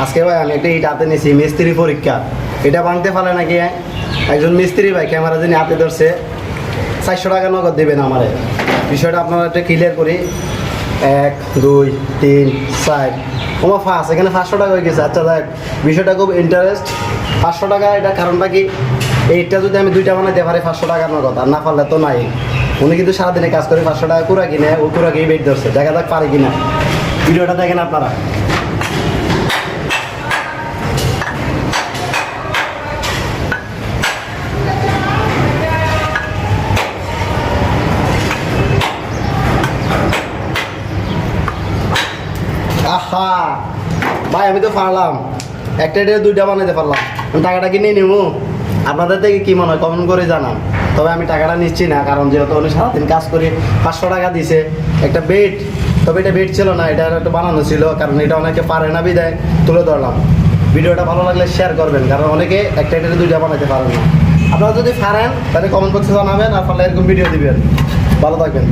আজকে ভাই আমি একটা ইট হাতে নিয়েছি মিস্ত্রি পরীক্ষা। এটা ভাঙতে পারে নাকি একজন মিস্ত্রি ভাই ক্যামেরা যিনি হাতে ধরছে 400 টাকা নগদ দেবেন আমারে। বিষয়টা আপনারা একটা ক্লিয়ার করি। 1 2 3 4 আমার ফার্স্ট এখানে 500 টাকা হয়ে গেছে। আচ্ছা দেখ, বিষয়টা খুব ইন্টারেস্ট। 500 টাকা, এটা কারণটা কি, এইটা যদি আমি দুইটা বানাইতে পারি 500 টাকা নগদ, আর না পারলে তো নাই। উনি কিন্তু সারাদিনে কাজ করে 500 টাকা কুড়া কিনে, ও কুড়া গিয়ে বেড ধরছে। দেখা যাক পারে কিনা। ভিডিওটা দেখেন আপনারা। আহা ভাই, আমি তো পারলাম, একটা দুইটা বানাইতে পারলাম। আমি টাকাটা কিনে নিব। আপনাদের থেকে কি মনে হয় কমেন্ট করে জানান। তবে আমি টাকাটা নিচ্ছি না, কারণ যেহেতু উনি সারাদিন কাজ করি 500 টাকা দিছে একটা বেড। তবে এটা বেড ছিল না, এটা একটা বানানো ছিল, কারণ এটা অনেকে পারে না বিদায় তুলে ধরলাম। ভিডিওটা ভালো লাগলে শেয়ার করবেন, কারণ অনেকে একটা দুইটা বানাইতে পারেন না। আপনারা যদি পারেন তাহলে কমেন্ট বক্সে জানাবেন, আর পারলে এরকম ভিডিও দিবেন। ভালো থাকবেন।